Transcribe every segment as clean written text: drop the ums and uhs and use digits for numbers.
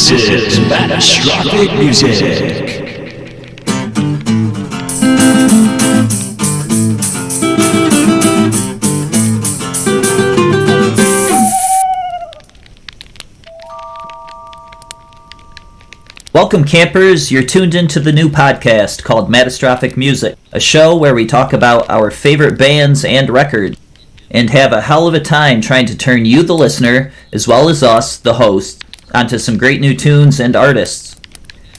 This is Mattastrophic Music. Welcome, campers. You're tuned into the new podcast called Mattastrophic Music, a show where we talk about our favorite bands and records, and have a hell of a time trying to turn you, the listener, as well as us, the host, onto some great new tunes and artists.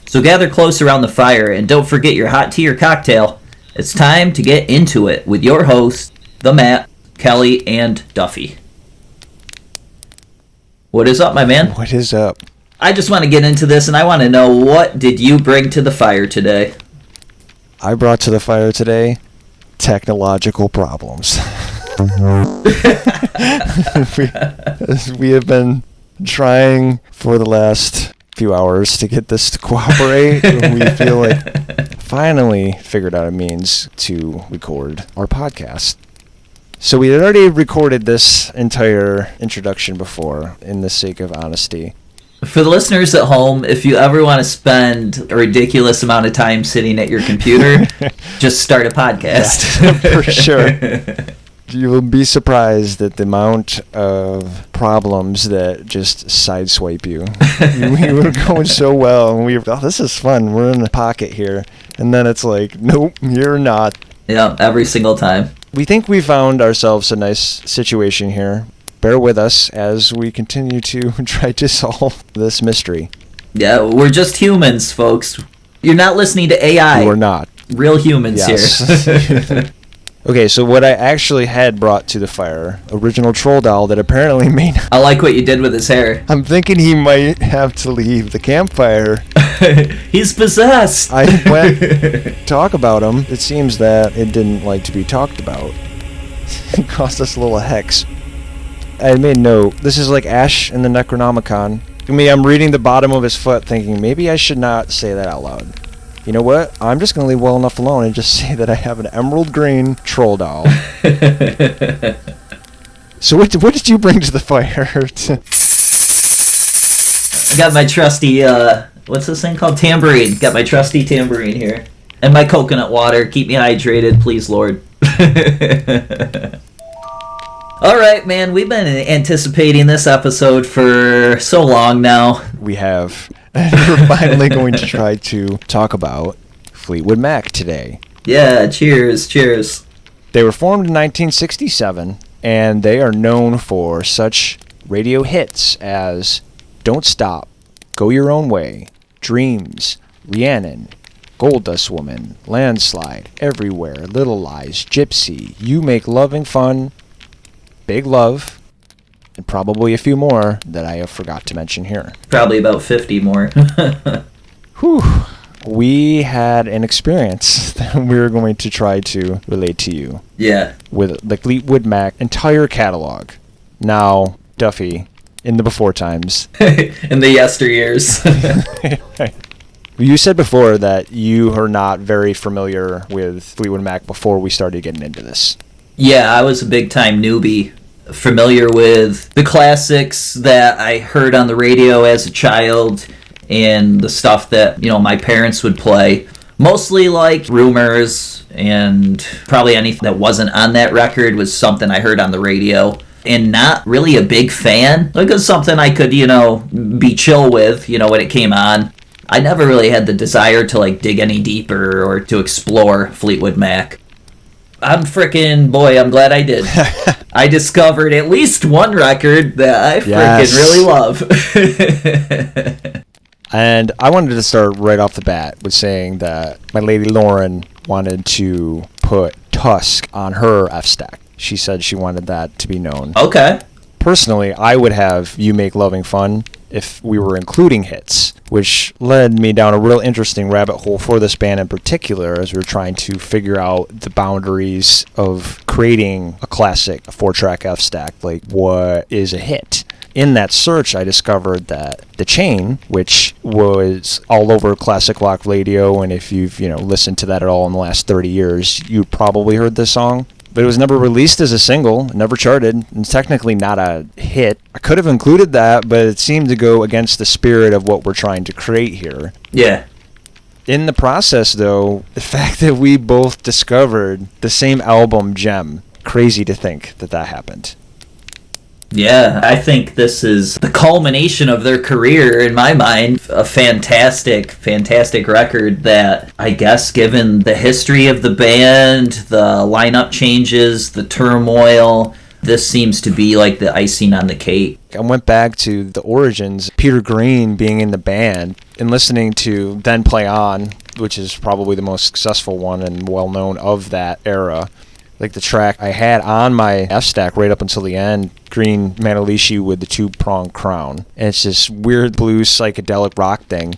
So gather close around the fire, and don't forget your hot tea or cocktail. It's time to get into it with your hosts, the Matt, Kelly, and Duffy. What is up, my man? What is up? I just want to get into this, and I want to know, what did you bring to the fire today? I brought to the fire today technological problems. we have been trying for the last few hours to get this to cooperate. We feel like finally figured out a means to record our podcast. So we had already recorded this entire introduction before, in the sake of honesty. For the listeners at home, if you ever want to spend a ridiculous amount of time sitting at your computer, just start a podcast. Yes, for sure. You will be surprised at the amount of problems that just sideswipe you. We were going so well, and we were, this is fun. We're in the pocket here. And then it's like, nope, you're not. Yeah, every single time. We think we found ourselves a nice situation here. Bear with us as we continue to try to solve this mystery. Yeah, we're just humans, folks. You're not listening to AI. We're not. Real humans here. Okay, so what I actually had brought to the fire, original troll doll that apparently may not... I like what you did with his hair. I'm thinking he might have to leave the campfire. He's possessed. I went to talk about him. It seems that it didn't like to be talked about. It cost us a little hex. I made note. This is like Ash in the Necronomicon. I'm reading the bottom of his foot thinking, maybe I should not say that out loud. You know what? I'm just going to leave well enough alone and just say that I have an emerald green troll doll. So what did you bring to the fire? I got my trusty, what's this thing called? Tambourine. Got my trusty tambourine here. And my coconut water. Keep me hydrated, please, Lord. All right, man, we've been anticipating this episode for so long now. We have. And we're finally going to try to talk about Fleetwood Mac today. Yeah, cheers. They were formed in 1967, and they are known for such radio hits as Don't Stop, Go Your Own Way, Dreams, Rhiannon, Gold Dust Woman, Landslide, Everywhere, Little Lies, Gypsy, You Make Loving Fun, Big Love, and probably a few more that I have forgot to mention here. Probably about 50 more. Whew. We had an experience that we're going to try to relate to you. Yeah. With the Fleetwood Mac entire catalog. Now, Duffy, in the before times. In the yesteryears. You said before that you are not very familiar with Fleetwood Mac before we started getting into this. Yeah, I was a big-time newbie, familiar with the classics that I heard on the radio as a child and the stuff that, my parents would play. Mostly like Rumors, and probably anything that wasn't on that record was something I heard on the radio. And not really a big fan. Like, it was something I could, be chill with, when it came on. I never really had the desire to, dig any deeper or to explore Fleetwood Mac. I'm glad I did. I discovered at least one record that I really love. And I wanted to start right off the bat with saying that my lady Lauren wanted to put Tusk on her F-Stack. She said she wanted that to be known. Okay. Personally, I would have You Make Loving Fun if we were including hits, which led me down a real interesting rabbit hole for this band in particular as we were trying to figure out the boundaries of creating a classic 4-track F-Stack. Like, what is a hit? In that search, I discovered that The Chain, which was all over classic rock radio, and if you've listened to that at all in the last 30 years, you probably heard this song. but it was never released as a single, never charted, and it's technically not a hit. I could have included that, but it seemed to go against the spirit of what we're trying to create here. Yeah. In the process, though, the fact that we both discovered the same album gem, crazy to think that that happened. Yeah, I think this is the culmination of their career, in my mind. A fantastic, fantastic record that, I guess, given the history of the band, the lineup changes, the turmoil, this seems to be like the icing on the cake. I went back to the origins, Peter Green being in the band, and listening to Then Play On, which is probably the most successful one and well-known of that era. Like the track I had on my F-stack right up until the end, Green Manalishi with the two-pronged crown. And it's this weird blues psychedelic rock thing.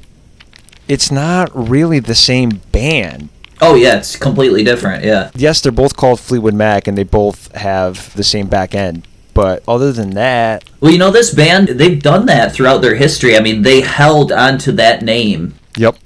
It's not really the same band. Oh, yeah, it's completely different, yeah. Yes, they're both called Fleetwood Mac, and they both have the same back end. But other than that... Well, you know, this band, they've done that throughout their history. I mean, they held onto that name. Yep.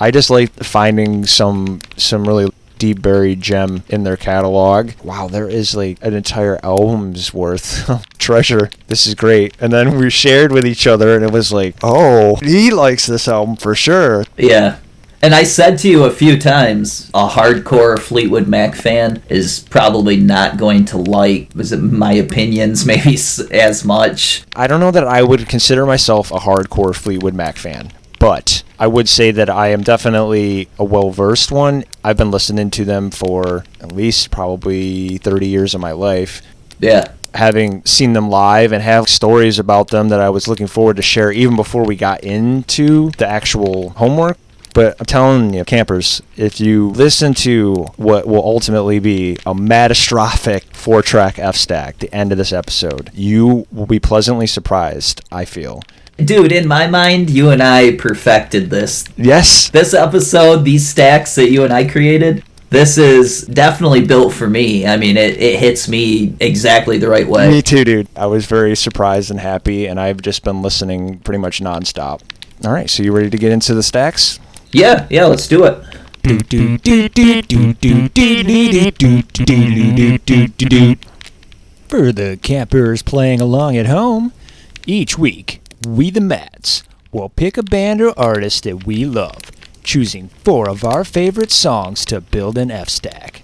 I just like finding some really deep buried gem in their catalog. Wow, there is like an entire album's worth of treasure. This is great. And then we shared with each other, and it was like, oh, he likes this album for sure. Yeah. And I said to you a few times, a hardcore Fleetwood Mac fan is probably not going to like, my opinions maybe as much. I don't know that I would consider myself a hardcore Fleetwood Mac fan, but I would say that I am definitely a well-versed one. I've been listening to them for at least probably 30 years of my life. Yeah. Having seen them live and have stories about them that I was looking forward to share even before we got into the actual homework. But I'm telling you, campers, if you listen to what will ultimately be a Mattastrophic 4-track F-stack, the end of this episode, you will be pleasantly surprised, I feel. Dude, in my mind, you and I perfected this. Yes. This episode, these stacks that you and I created, this is definitely built for me. I mean, it hits me exactly the right way. Me too, dude. I was very surprised and happy, and I've just been listening pretty much nonstop. All right, so you ready to get into the stacks? Yeah, let's do it. For the campers playing along at home, each week, we the Mats will pick a band or artist that we love, choosing 4 of our favorite songs to build an F-stack.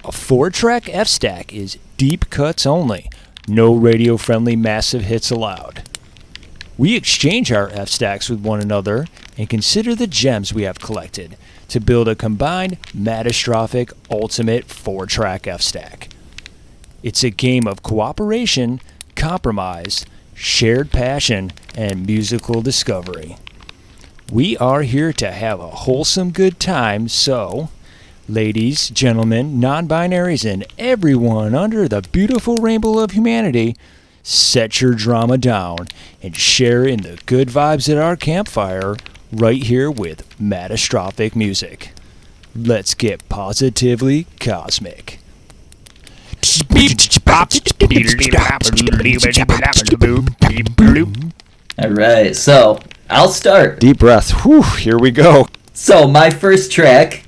A 4-track F-stack is deep cuts only, no radio-friendly massive hits allowed. We exchange our F-stacks with one another and consider the gems we have collected to build a combined Mattastrophic Ultimate 4-track F-stack. It's a game of cooperation, compromise, shared passion, and musical discovery. We are here to have a wholesome good time, so, ladies, gentlemen, non-binaries, and everyone under the beautiful rainbow of humanity, set your drama down and share in the good vibes at our campfire right here with Mattastrophic music. Let's get positively cosmic. Alright, so I'll start. Deep breath. Whew, here we go. So my first track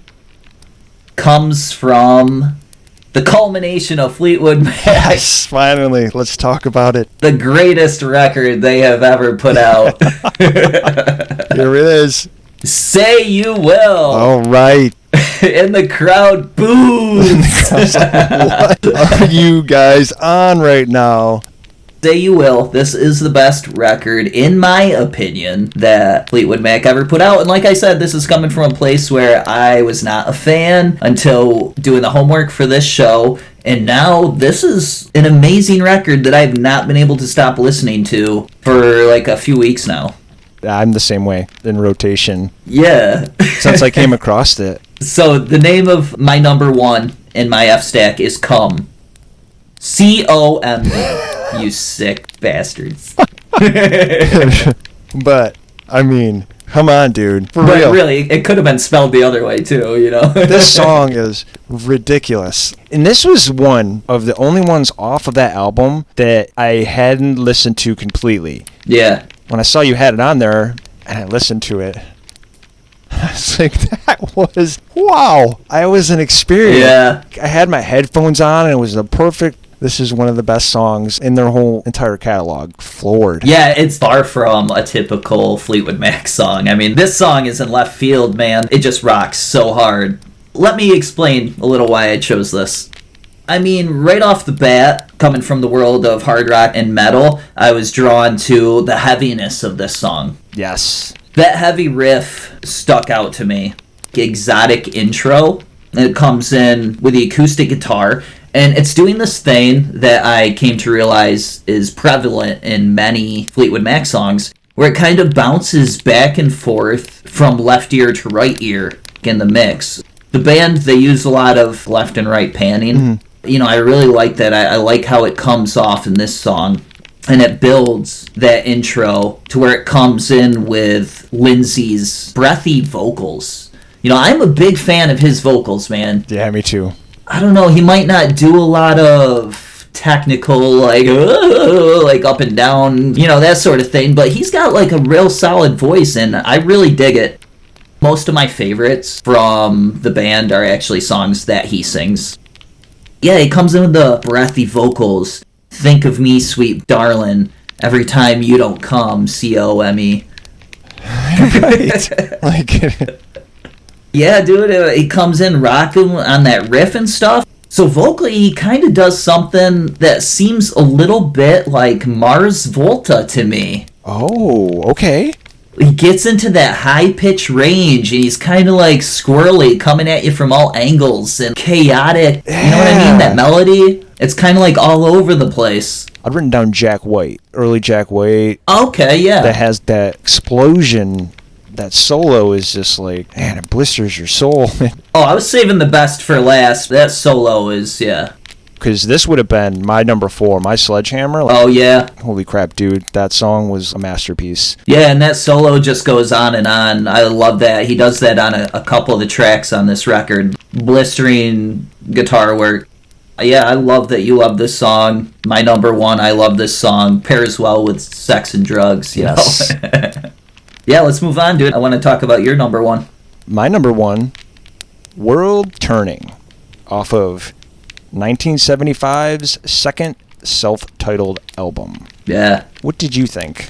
comes from the culmination of Fleetwood Mac. Yes, finally. Let's talk about it. The greatest record they have ever put out. Here it is. Say You Will. All right. And the crowd boos. What are you guys on right now? Say You Will. This is the best record, in my opinion, that Fleetwood Mac ever put out. And like I said, this is coming from a place where I was not a fan until doing the homework for this show. And now this is an amazing record that I've not been able to stop listening to for like a few weeks now. I'm the same way, in rotation. Yeah. Since I came across it. So the name of my number 1 in my F-stack is Come. C-O-M-B. You sick bastards. But, I mean, come on, dude. For But real. really, it could have been spelled the other way too, you know? This song is ridiculous. And this was one of the only ones off of that album that I hadn't listened to completely. Yeah. When I saw you had it on there, and I listened to it, I was like, that was, wow. I was an experience. Yeah. I had my headphones on, and it was the perfect, this is one of the best songs in their whole entire catalog. Floored. Yeah, it's far from a typical Fleetwood Mac song. I mean, this song is in left field, man. It just rocks so hard. Let me explain a little why I chose this. I mean, right off the bat, coming from the world of hard rock and metal, I was drawn to the heaviness of this song. Yes. That heavy riff stuck out to me. Exotic intro. It comes in with the acoustic guitar, and it's doing this thing that I came to realize is prevalent in many Fleetwood Mac songs, where it kind of bounces back and forth from left ear to right ear in the mix. The band, they use a lot of left and right panning. Mm-hmm. You know, I really like that. I like how it comes off in this song. And it builds that intro to where it comes in with Lindsey's breathy vocals. You know, I'm a big fan of his vocals, man. Yeah, me too. I don't know, he might not do a lot of technical, like up and down, you know, that sort of thing, but he's got like a real solid voice, and I really dig it. Most of my favorites from the band are actually songs that he sings. Yeah, he comes in with the breathy vocals. Think of me, sweet darling, every time you don't come, C-O-M-E. Right. Like, yeah, dude, he comes in rocking on that riff and stuff. So vocally, he kind of does something that seems a little bit like Mars Volta to me. oh, okay. He gets into that high-pitched range, and he's kind of like squirrely, coming at you from all angles, and chaotic. Yeah. You know what I mean? That melody, it's kind of like all over the place. I'd written down Jack White, early Jack White. Okay, yeah. That has that explosion. That solo is just like, man, it blisters your soul. Oh, I was saving the best for last. That solo is, yeah. Because this would have been my number 4, my Sledgehammer. Like, Oh, yeah. holy crap, dude. That song was a masterpiece. Yeah, and that solo just goes on and on. I love that. He does that on a couple of the tracks on this record. Blistering guitar work. Yeah, I love that you love this song. My number 1, I love this song. Pairs well with sex and drugs, you know. Yeah, let's move on, dude. I want to talk about your number 1. My number 1, World Turning, off of 1975's second self-titled album. Yeah. What did you think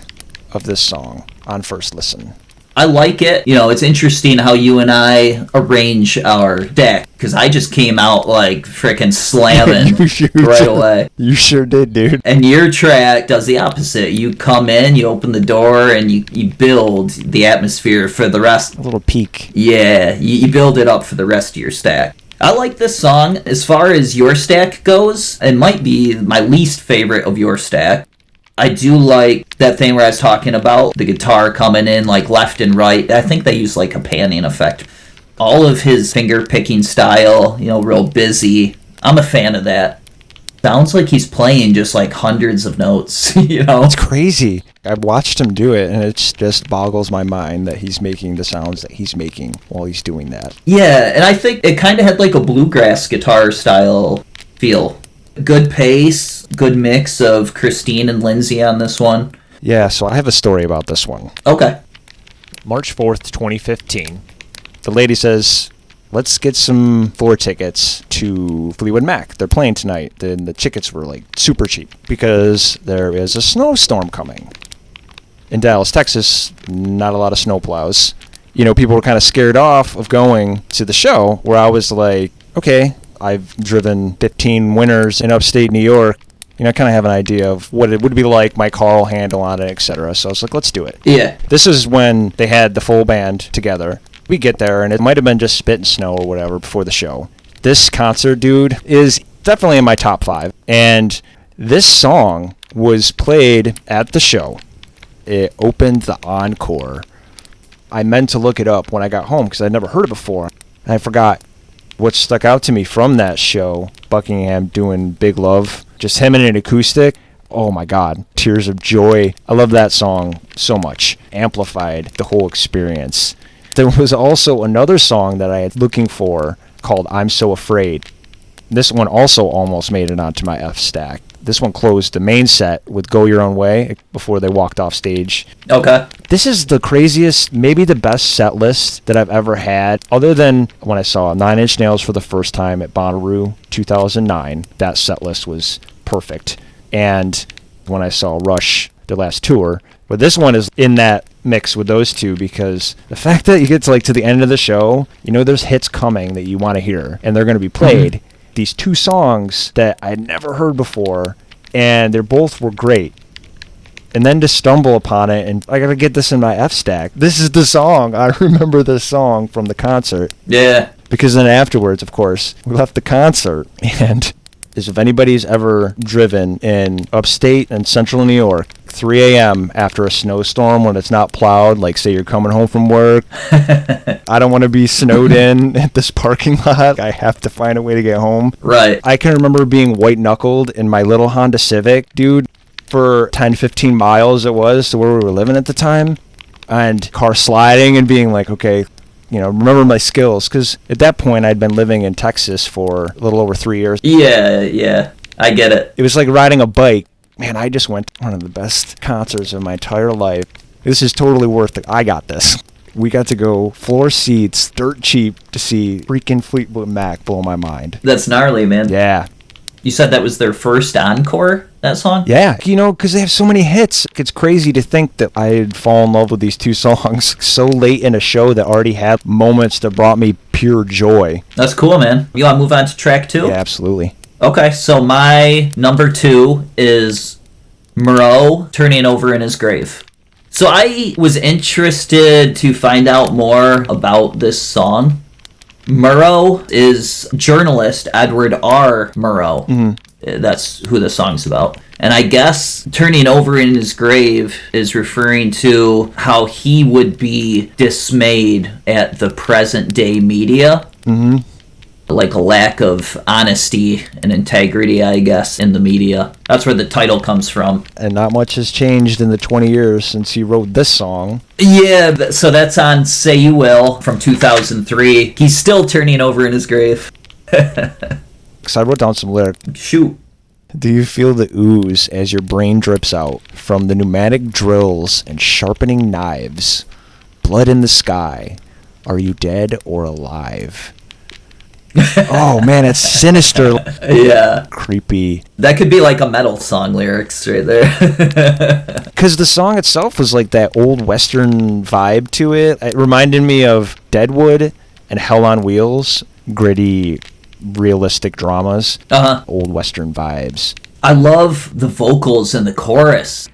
of this song on first listen? I like it. You know, it's interesting how you and I arrange our deck, because I just came out like frickin' slamming right away. You sure did, dude. And your track does the opposite. You come in, you open the door, and you build the atmosphere for the rest. A little peek. Yeah, you build it up for the rest of your stack. I like this song. As far as your stack goes, it might be my least favorite of your stack. I do like that thing where I was talking about, the guitar coming in like left and right. I think they use like a panning effect. All of his finger picking style, you know, real busy. I'm a fan of that. Sounds like he's playing just like hundreds of notes, you know? It's crazy. I've watched him do it, and it just boggles my mind that he's making the sounds that he's making while he's doing that. Yeah, and I think it kind of had like a bluegrass guitar style feel. Good pace, good mix of Christine and Lindsey on this one. Yeah, so I have a story about this one. Okay. March 4th, 2015. The lady says, let's get some floor tickets to Fleetwood Mac. They're playing tonight. Then the tickets were like super cheap because there is a snowstorm coming. In Dallas, Texas, not a lot of snowplows. You know, people were kind of scared off of going to the show, where I was like, okay, I've driven 15 winters in upstate New York. You know, I kind of have an idea of what it would be like, my car will handle on it, etc. So I was like, let's do it. Yeah. This is when they had the full band together. We get there, and it might have been just spit and snow or whatever before the show. This concert, dude, is definitely in my top 5. And this song was played at the show. It opened the encore. I meant to look it up when I got home because I'd never heard it before. And I forgot. What stuck out to me from that show, Buckingham doing Big Love, just him in an acoustic, oh my god, tears of joy. I love that song so much. Amplified the whole experience. There was also another song that I had looking for called I'm So Afraid. This one also almost made it onto my F stack. This one closed the main set with Go Your Own Way before they walked off stage. Okay. This is the craziest, maybe the best set list that I've ever had, other than when I saw Nine Inch Nails for the first time at Bonnaroo 2009. That set list was perfect. And when I saw Rush, their last tour. But this one is in that mix with those two, because the fact that you get to the end of the show, you know there's hits coming that you want to hear, and they're going to be played. Mm-hmm. These two songs that I'd never heard before, and they both were great. And then to stumble upon it, and I gotta get this in my F stack. This is the song. I remember this song from the concert. Yeah. Because then afterwards, of course, we left the concert, and if anybody's ever driven in upstate and central New York, 3 a.m. after a snowstorm when it's not plowed, like say you're coming home from work, I don't want to be snowed in at this parking lot. I have to find a way to get home. Right. I can remember being white-knuckled in my little Honda Civic, dude, for 10, 15 miles it was to where we were living at the time, and car sliding and being like, okay, remember my skills, because at that point I'd been living in Texas for a little over 3 years. Yeah, I get it. It was like riding a bike. Man, I just went to one of the best concerts of my entire life. This is totally worth it. I got this. We got to go floor seats, dirt cheap, to see freaking Fleetwood Mac blow my mind. That's gnarly, man. Yeah. You said that was their first encore, that song? Yeah, because they have so many hits. It's crazy to think that I'd fall in love with these two songs so late in a show that already had moments that brought me pure joy. That's cool, man. You want to move on to track 2? Yeah, absolutely. Okay, so my number 2 is Moreau, Turning Over in His Grave. So I was interested to find out more about this song. Murrow is journalist Edward R. Murrow. Mm-hmm. That's who the song's about. And I guess Turning Over in His Grave is referring to how he would be dismayed at the present day media. Mm-hmm. Like a lack of honesty and integrity, I guess, in the media. That's where the title comes from. And not much has changed in the 20 years since he wrote this song. Yeah, so that's on Say You Will from 2003. He's still turning over in his grave. Because I wrote down some lyrics. Shoot. Do you feel the ooze as your brain drips out from the pneumatic drills and sharpening knives? Blood in the sky. Are you dead or alive? Oh man, it's sinister. Yeah. Creepy. That could be like a metal song lyrics right there. Because the song itself was like that old western vibe to it. It reminded me of Deadwood and Hell on Wheels. Gritty, realistic dramas. Uh-huh. Old western vibes. I love the vocals in the chorus.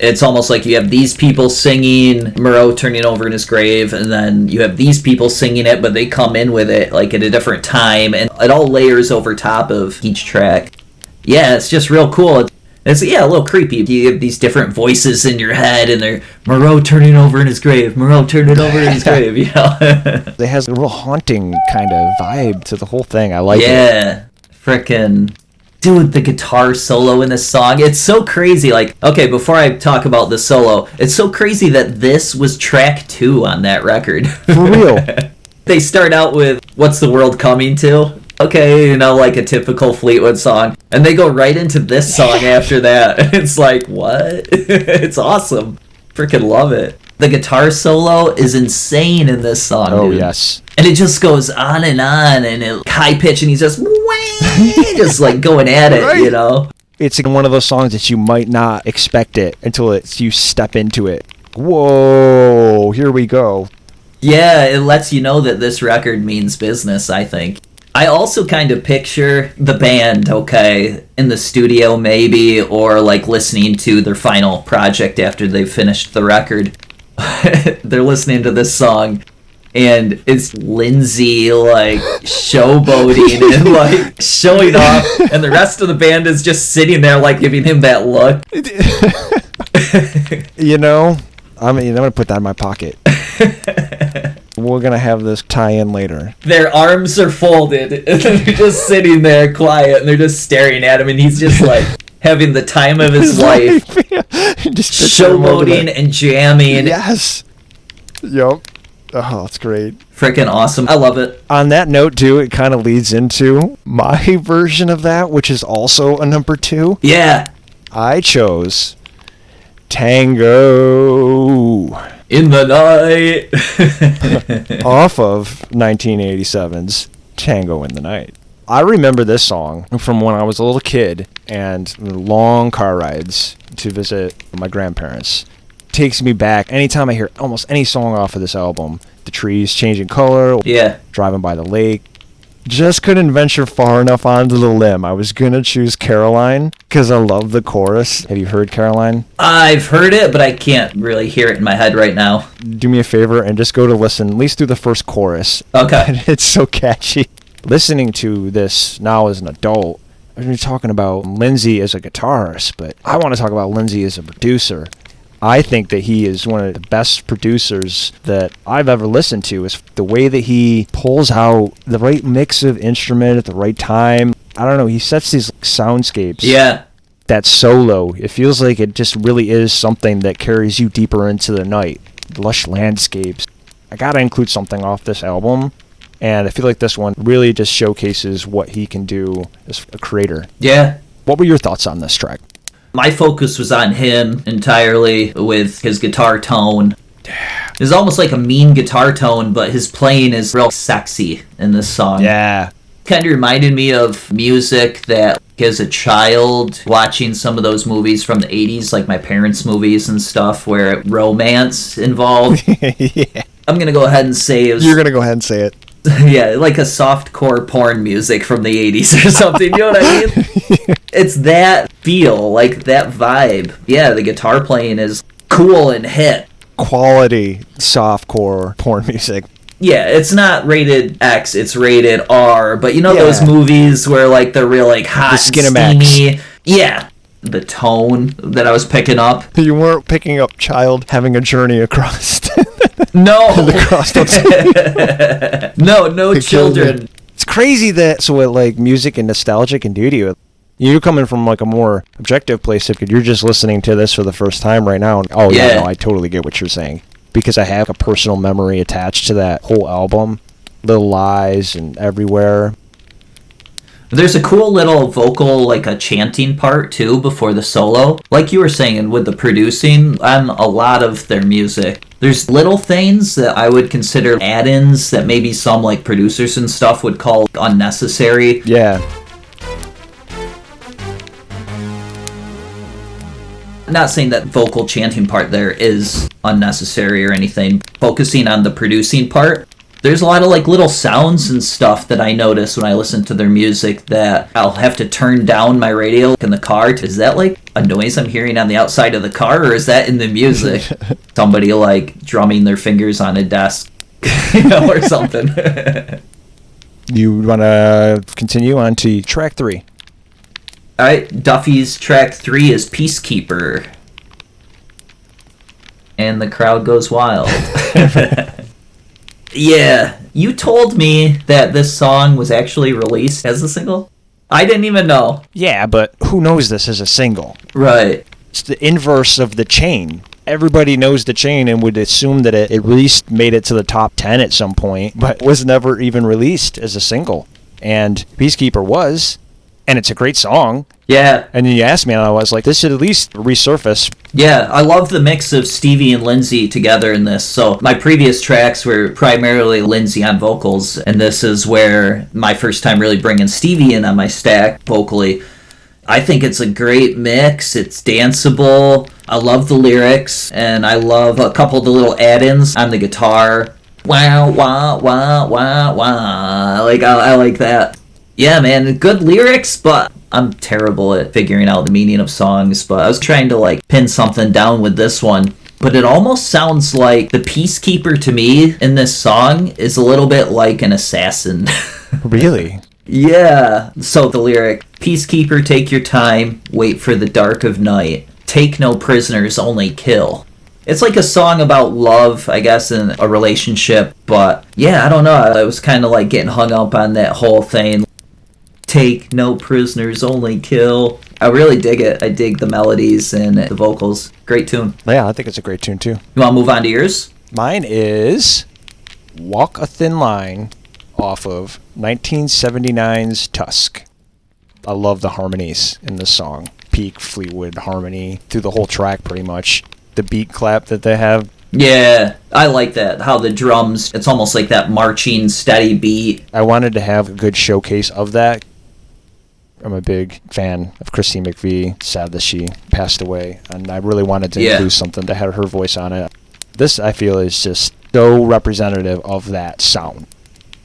It's almost like you have these people singing Moreau Turning Over in His Grave, and then you have these people singing it, but they come in with it like at a different time, and it all layers over top of each track. Yeah, it's just real cool. It's a little creepy. You have these different voices in your head, and they're Moreau turning over in his grave, Moreau turning over in his grave, It has a real haunting kind of vibe to the whole thing. I like it. Yeah, frickin'. Dude, the guitar solo in this song, it's so crazy. Like, okay, before I talk about the solo, it's so crazy that this was track 2 on that record. For real. They start out with, What's the World Coming To? Okay, like a typical Fleetwood song. And they go right into this song after that. It's like, what? It's awesome. Freaking love it. The guitar solo is insane in this song, Oh, dude. yes. And it just goes on, and it high pitch, and he's just just like going at it, right. It's one of those songs that you might not expect it until you step into it. Whoa, here we go. Yeah, it lets you know that this record means business, I think. I also kind of picture the band, in the studio maybe, or like listening to their final project after they've finished the record. They're listening to this song, and it's Lindsey like showboating and like showing off, and the rest of the band is just sitting there like giving him that look. I'm gonna put that in my pocket. We're gonna have this tie-in later. Their arms are folded, and they're just sitting there quiet, and they're just staring at him, and he's just like having the time of his life, Just showboating and jamming. Yes. Yup. Oh, that's great. Freaking awesome. I love it. On that note, too, it kind of leads into my version of that, which is also a number 2. Yeah. I chose Tango In the night. off of 1987's Tango in the Night. I remember this song from when I was a little kid and long car rides to visit my grandparents. Takes me back anytime I hear almost any song off of this album. The trees changing color, Yeah. driving by the lake. Just couldn't venture far enough onto the limb. I was gonna choose Caroline because I love the chorus. Have you heard Caroline? I've heard it, but I can't really hear it in my head right now. Do me a favor and just go to listen, at least through the first chorus. Okay. It's so catchy. Listening to this now as an adult, we're talking about Lindsey as a guitarist, but I want to talk about Lindsey as a producer. I think that he is one of the best producers that I've ever listened to. Is the way that he pulls out the right mix of instrument at the right time. I don't know, he sets these soundscapes. Yeah. That solo, it feels like it just really is something that carries you deeper into the night. Lush landscapes. I gotta include something off this album, and I feel like this one really just showcases what he can do as a creator. Yeah. What were your thoughts on this track? My focus was on him entirely with his guitar tone. It's almost like a mean guitar tone, but his playing is real sexy in this song. Yeah. Kind of reminded me of music that as a child watching some of those movies from the 80s, like my parents' movies and stuff, where romance involved. Yeah. I'm going to go ahead and say it was... You're gonna go ahead and say it. Yeah, like a softcore porn music from the 80s or something, you know what I mean? It's that feel, like that vibe. Yeah, the guitar playing is cool and hit. Quality softcore porn music. Yeah, it's not rated X, it's rated R, but you know Yeah. those movies where like they're real like hot The and Skinamax. steamy? Yeah. The tone that I was picking up. You weren't picking up child having a journey across No. the crossroads. No children. It's crazy that so what like music and nostalgia can do to you. You're coming from like a more objective place if you're just listening to this for the first time right now. And, oh yeah, Yeah. no, I totally get what you're saying because I have a personal memory attached to that whole album. Little Lies and Everywhere. There's a cool little vocal, like a chanting part too before the solo. Like you were saying with the producing on a lot of their music. There's little things that I would consider add-ins that maybe some like producers and stuff would call unnecessary. Yeah. Not saying that vocal chanting part there is unnecessary or anything. Focusing on the producing part. There's a lot of like little sounds and stuff that I notice when I listen to their music that I'll have to turn down my radio in the car. Is that like a noise I'm hearing on the outside of the car, or is that in the music? Somebody like drumming their fingers on a desk, or something. You want to continue on to track 3? Alright, Duffy's track 3 is Peacekeeper. And the crowd goes wild. Yeah, you told me that this song was actually released as a single? I didn't even know. Yeah, but who knows this as a single? Right. It's the inverse of the chain. Everybody knows the chain and would assume that it at least made it to the top 10 at some point, but was never even released as a single. And Peacekeeper was, and it's a great song. Yeah. And then you asked me, and I was like, this should at least resurface. Yeah, I love the mix of Stevie and Lindsey together in this. So my previous tracks were primarily Lindsey on vocals, and this is where my first time really bringing Stevie in on my stack vocally. I think it's a great mix. It's danceable. I love the lyrics, and I love a couple of the little add-ins on the guitar. Wow, wow, wow, wow, wow. I like that. Yeah, man, good lyrics, but I'm terrible at figuring out the meaning of songs, but I was trying to like pin something down with this one. But it almost sounds like the Peacekeeper to me in this song is a little bit like an assassin. Really? Yeah. So the lyric, Peacekeeper, take your time, wait for the dark of night. Take no prisoners, only kill. It's like a song about love, I guess, in a relationship, but yeah, I don't know. I was kind of like getting hung up on that whole thing. Take no prisoners, only kill. I really dig it. I dig the melodies and the vocals. Great tune. Yeah, I think it's a great tune too. You want to move on to yours? Mine is Walk a Thin Line off of 1979's Tusk. I love the harmonies in this song. Peak Fleetwood harmony through the whole track pretty much. The beat clap that they have. Yeah, I like that. How the drums, it's almost like that marching, steady beat. I wanted to have a good showcase of that. I'm a big fan of Christine McVie. Sad that she passed away. And I really wanted to include something that had her voice on it. This, I feel, is just so representative of that sound.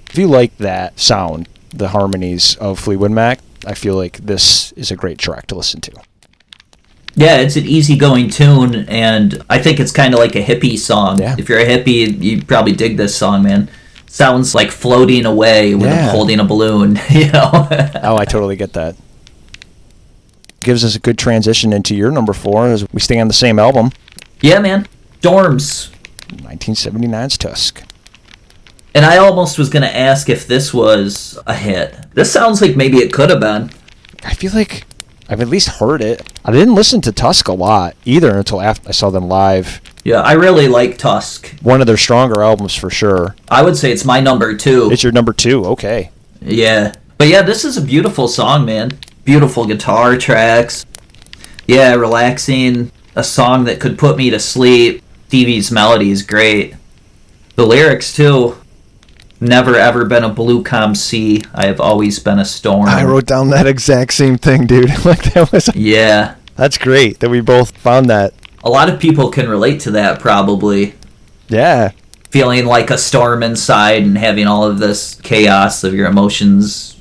If you like that sound, the harmonies of Fleetwood Mac, I feel like this is a great track to listen to. Yeah, it's an easygoing tune, and I think it's kind of like a hippie song. Yeah. If you're a hippie, you probably dig this song, man. Sounds like floating away with him holding a balloon, you know? Oh, I totally get that. Gives us a good transition into your number 4 as we stay on the same album. Yeah, man. Storms. 1979's Tusk. And I almost was going to ask if this was a hit. This sounds like maybe it could have been. I feel like I've at least heard it. I didn't listen to Tusk a lot either until after I saw them live. Yeah, I really like Tusk. One of their stronger albums for sure. I would say it's my number 2. It's your number 2, okay. Yeah. But yeah, this is a beautiful song, man. Beautiful guitar tracks. Yeah, relaxing. A song that could put me to sleep. Stevie's melody is great. The lyrics, too. Never ever been a blue calm sea. I have always been a storm. I wrote down that exact same thing, dude. Like that was. Yeah. That's great that we both found that. A lot of people can relate to that, probably. Yeah. Feeling like a storm inside and having all of this chaos of your emotions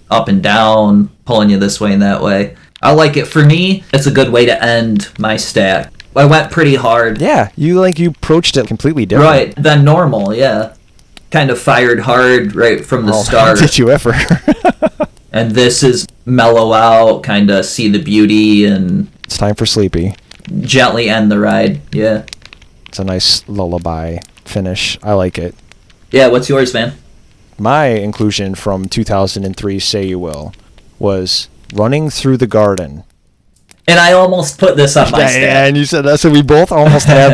up and down, pulling you this way and that way. I like it. For me, it's a good way to end my stack. I went pretty hard. Yeah, you approached it completely different. Right, than normal, yeah. Kind of fired hard right from the start. Did you ever? And this is mellow out, kind of see the beauty and It's time for Sleepy. gently end the ride. Yeah. It's a nice lullaby finish. I like it. Yeah, what's yours, man? My inclusion from 2003's Say You Will was Running Through the Garden. And I almost put this on my Yeah, stack. and you said that, so we both almost had,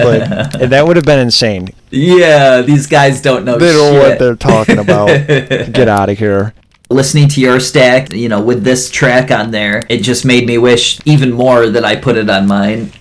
and that would have been insane. Yeah, these guys don't know They don't know shit. what they're talking about. Get out of here. Listening to your stack, with this track on there, it just made me wish even more that I put it on mine.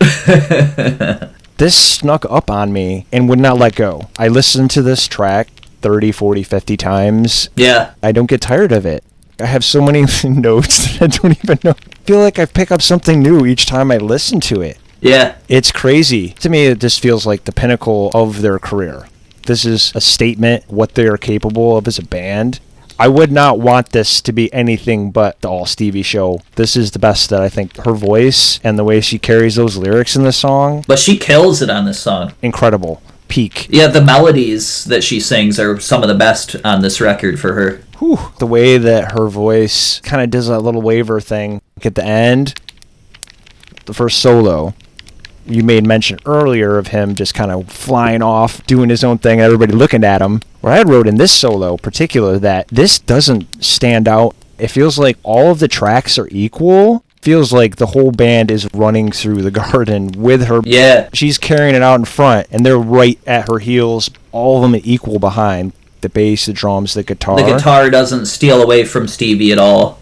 This snuck up on me and would not let go. I listened to this track 30, 40, 50 times. Yeah. I don't get tired of it. I have so many notes that I don't even know. I feel like I pick up something new each time I listen to it. Yeah. It's crazy. To me, it just feels like the pinnacle of their career. This is a statement, what they are capable of as a band. I would not want this to be anything but the All Stevie show. This is the best that I think. Her voice and the way she carries those lyrics in the song, But she kills it on this song. incredible. Peak. Yeah, the melodies that she sings are some of the best on this record for her. Whew. The way that her voice kind of does that little waver thing at the end. The first solo. You made mention earlier of him just kind of flying off, doing his own thing, everybody looking at him. Where I wrote in this solo particular that this doesn't stand out. It feels like all of the tracks are equal. Feels like the whole band is running through the garden with her. Yeah. She's carrying it out in front, and they're right at her heels, all of them equal behind. The bass, the drums, the guitar. The guitar doesn't steal away from Stevie at all.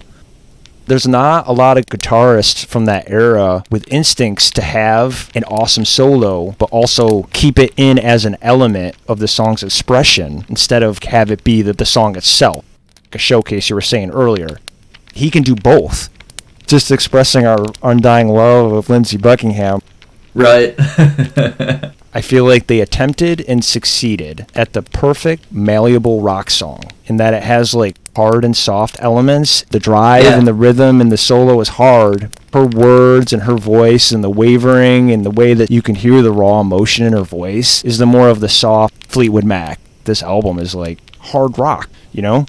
There's not a lot of guitarists from that era with instincts to have an awesome solo, but also keep it in as an element of the song's expression instead of have it be the song itself. Like a showcase you were saying earlier. He can do both. Just expressing our undying love of Lindsey Buckingham. Right. I feel like they attempted and succeeded at the perfect malleable rock song in that it has hard and soft elements. The drive and the rhythm and the solo is hard. Her words and her voice and the wavering and the way that you can hear the raw emotion in her voice is the more of the soft Fleetwood Mac. This album is hard rock,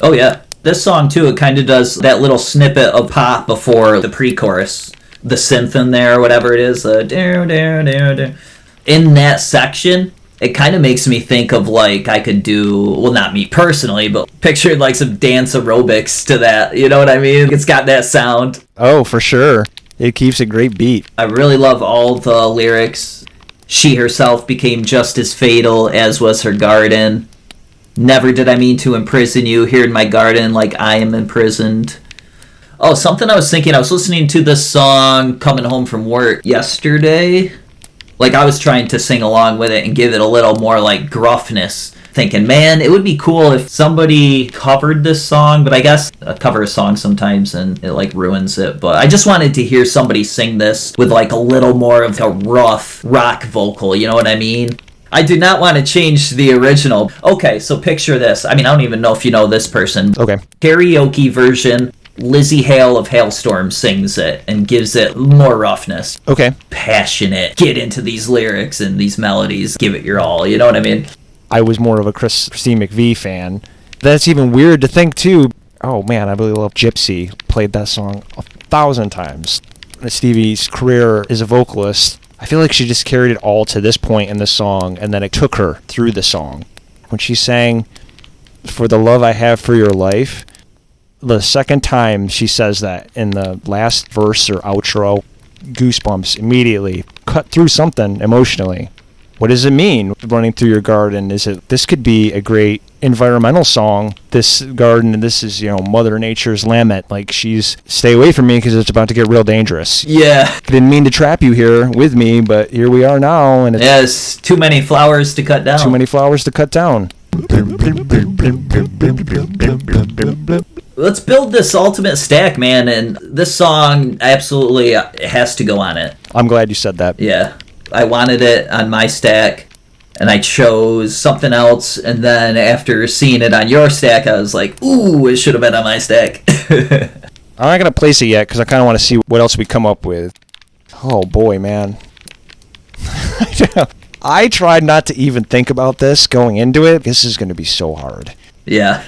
Oh, yeah. This song, too, it kind of does that little snippet of pop before the pre-chorus. The synth in there, whatever it is. In that section, it kind of makes me think of I could do, well, not me personally, but picture some dance aerobics to that. You know what I mean? It's got that sound. Oh, for sure. It keeps a great beat. I really love all the lyrics. She herself became just as fatal as was her garden. Never did I mean to imprison you here in my garden like I am imprisoned. Oh, something I was thinking, I was listening to this song coming home from work yesterday. Like, I was trying to sing along with it and give it a little more, like, gruffness. Thinking, man, it would be cool if somebody covered this song, but I guess I cover a song sometimes and it, like, ruins it. But I just wanted to hear somebody sing this with, like, a little more of a rough rock vocal, you know what I mean? I do not want to change the original. Okay, so picture this. I mean, I don't even know if you know this person. Okay. Karaoke version. Lizzie Hale of Hailstorm sings it and gives it more roughness. Okay. Passionate. Get into these lyrics and these melodies. Give it your all. You know what I mean? I was more of a Christine McVie fan. That's even weird to think, too. Oh, man, I really love Gypsy. Played that song 1,000 times. Stevie's career as a vocalist, I feel like she just carried it all to this point in the song, and then it took her through the song. When she sang, "For the Love I Have for Your Life," the second time she says that in the last verse or outro, goosebumps immediately. Cut through something emotionally. What does it mean, running through your garden? This could be a great environmental song. This garden, this is, Mother Nature's lament. Like, stay away from me because it's about to get real dangerous. Yeah. I didn't mean to trap you here with me, but here we are now. And it's too many flowers to cut down. Too many flowers to cut down. Let's build this ultimate stack, man, and this song absolutely has to go on it. I'm glad you said that. Yeah. I wanted it on my stack, and I chose something else, and then after seeing it on your stack, I was like, ooh, it should have been on my stack. I'm not going to place it yet, because I kind of want to see what else we come up with. Oh, boy, man. I tried not to even think about this going into it. This is going to be so hard. Yeah.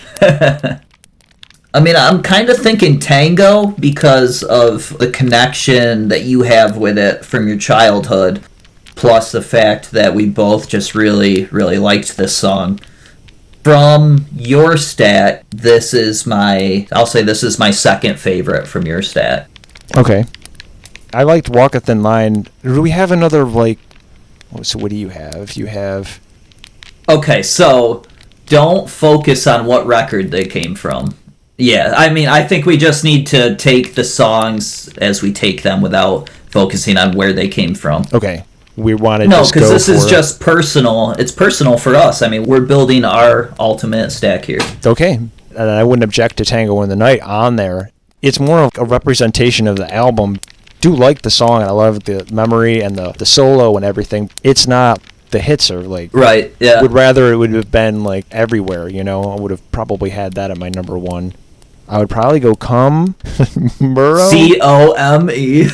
I mean, I'm kind of thinking Tango because of the connection that you have with it from your childhood, plus the fact that we both just really, really liked this song. From your stack, I'll say this is my second favorite from your stack. Okay. I liked Walk a Thin Line. Do we have another, so what do you have? You have... Okay, so don't focus on what record they came from. Yeah, I mean, I think we just need to take the songs as we take them without focusing on where they came from. Okay. We wanted No, because this is just personal. It's personal for us. I mean, we're building our ultimate stack here. Okay. And I wouldn't object to Tango in the Night on there. It's more of a representation of the album. Do like the song, and I love the memory and the solo and everything. It's not... The hits are right, yeah. Would rather it would have been everywhere, I would have probably had that at my number one. I would probably go Come, Murrow. C-O-M-E.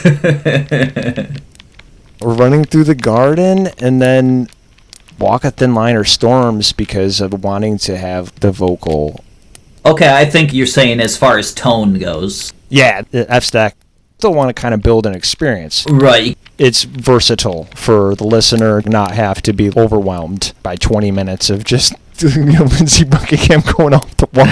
Running Through the Garden, and then Walk a Thin Line or Storms because of wanting to have the vocal. Okay, I think you're saying as far as tone goes. Yeah, the F-Stack. Still want to kind of build an experience. Right. It's versatile for the listener not have to be overwhelmed by 20 minutes of just Lindsey Buckingham going off the wall.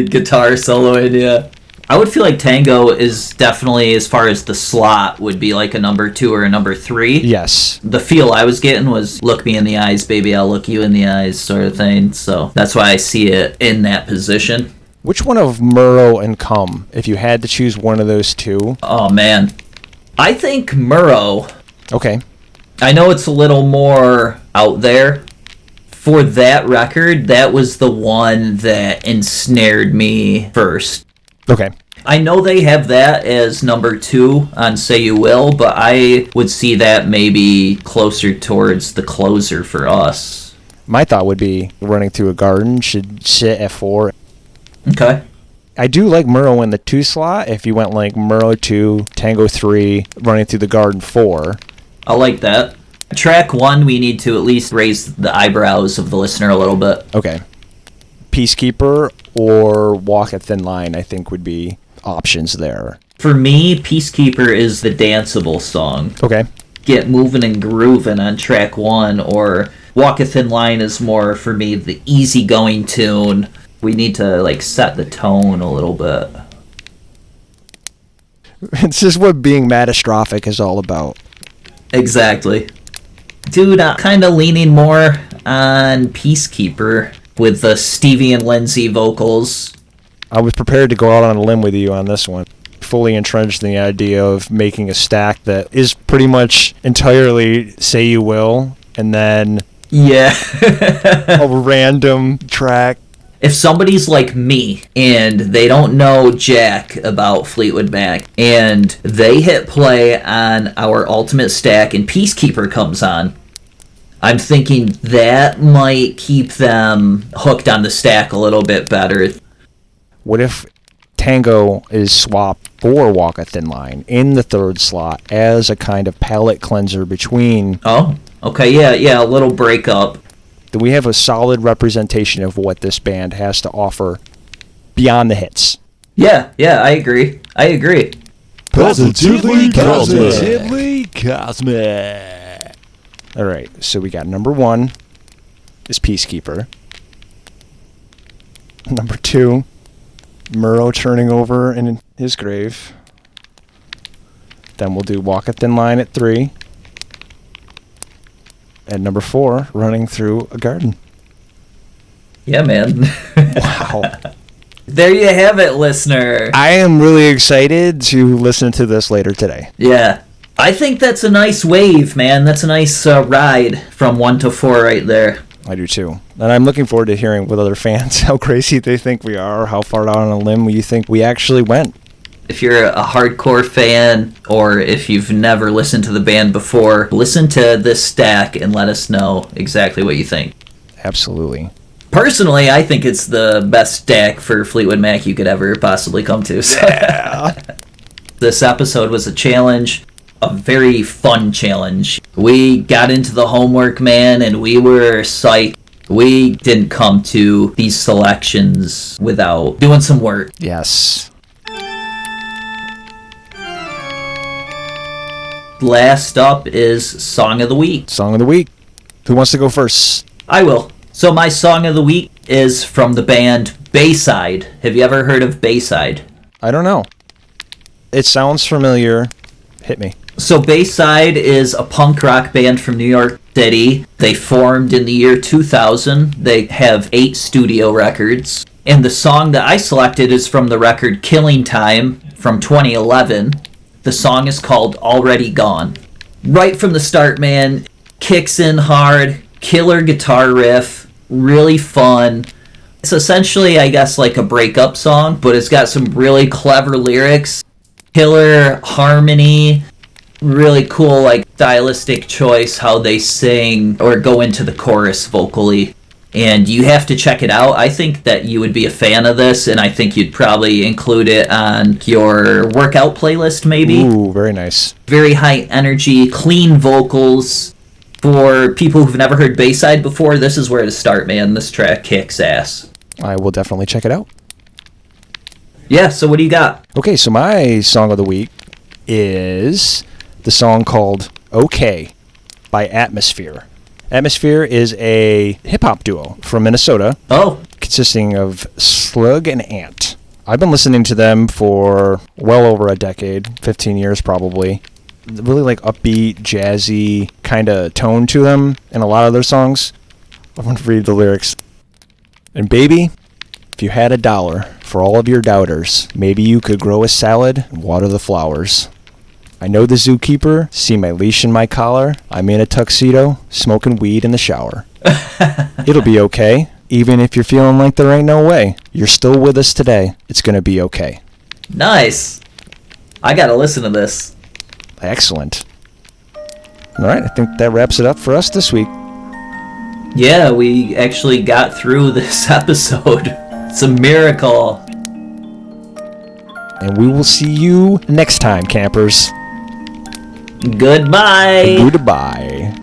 Guitar soloing, yeah. I would feel like Tango is definitely, as far as the slot, would be like a number 2 or a number 3. Yes. The feel I was getting was look me in the eyes, baby, I'll look you in the eyes sort of thing. So that's why I see it in that position. Which one of Murrow and Come, if you had to choose one of those two? Oh, man. I think Murrow. Okay. I know it's a little more out there. For that record, that was the one that ensnared me first. Okay. I know they have that as number 2 on Say You Will, but I would see that maybe closer towards the closer for us. My thought would be Running Through a Garden should sit at 4. Okay. I do like Murrow in the 2 slot. If you went Murrow 2, Tango 3, Running Through the Garden 4. I like that. Track 1, we need to at least raise the eyebrows of the listener a little bit. Okay. Peacekeeper or Walk a Thin Line, I think, would be options there. For me, Peacekeeper is the danceable song. Okay. Get moving and grooving on track 1, or Walk a Thin Line is more, for me, the easygoing tune. We need to, set the tone a little bit. It's just what being Mattastrophic is all about. Exactly. Dude, I'm kind of leaning more on Peacekeeper. with the Stevie and Lindsey vocals. I was prepared to go out on a limb with you on this one. Fully entrenched in the idea of making a stack that is pretty much entirely Say You Will, and then Yeah. a random track. If somebody's like me and they don't know jack about Fleetwood Mac and they hit play on our ultimate stack and Peacekeeper comes on, I'm thinking that might keep them hooked on the stack a little bit better. What if Tango is swapped for Walk a Thin Line in the third slot as a kind of palate cleanser between? Oh, okay, yeah, a little breakup. Then we have a solid representation of what this band has to offer beyond the hits. Yeah, I agree. Positively Cosmic. All right, so we got number 1 is Peacekeeper. Number 2, Murrow turning over in his grave. Then we'll do Walk a Thin Line at 3. And number 4, Running Through a Garden. Yeah, man. Wow. There you have it, listener. I am really excited to listen to this later today. Yeah. I think that's a nice wave, man. That's a nice ride from 1 to 4 right there. I do too. And I'm looking forward to hearing with other fans how crazy they think we are, how far out on a limb you think we actually went. If you're a hardcore fan, or if you've never listened to the band before, listen to this stack and let us know exactly what you think. Absolutely. Personally, I think it's the best stack for Fleetwood Mac you could ever possibly come to. So. Yeah. This episode was a challenge, a very fun challenge. We got into the homework, man, and we were psyched. We didn't come to these selections without doing some work. Yes. Last up is Song of the Week. Song of the week. Who wants to go first? I will. So my Song of the Week is from the band Bayside. Have you ever heard of Bayside? I don't know. It sounds familiar. Hit me. So Bayside is a punk rock band from New York City. They formed in the year 2000. They have 8 studio records. And the song that I selected is from the record Killing Time from 2011. The song is called Already Gone. Right from the start, man, kicks in hard, killer guitar riff, really fun. It's essentially, I guess, like a breakup song, but it's got some really clever lyrics, killer harmony, really cool, like, stylistic choice how they sing or go into the chorus vocally. And you have to check it out. I think that you would be a fan of this, and I think you'd probably include it on your workout playlist, maybe. Ooh, very nice. Very high energy, clean vocals. For people who've never heard Bayside before, this is where to start, man. This track kicks ass. I will definitely check it out. Yeah, so what do you got? Okay, so my song of the week is the song called Okay by Atmosphere. Atmosphere is a hip-hop duo from Minnesota. Oh. Consisting of Slug and Ant. I've been listening to them for well over a decade, 15 years probably. Really like upbeat, jazzy kind of tone to them in a lot of their songs. I'm going to read the lyrics. And baby, if you had $1 for all of your doubters, maybe you could grow a salad and water the flowers. I know the zookeeper, see my leash and my collar. I'm in a tuxedo, smoking weed in the shower. It'll be okay, even if you're feeling like there ain't no way. You're still with us today. It's gonna be okay. Nice. I gotta listen to this. Excellent. All right, I think that wraps it up for us this week. Yeah, we actually got through this episode. It's a miracle. And we will see you next time, campers. Goodbye. Goodbye.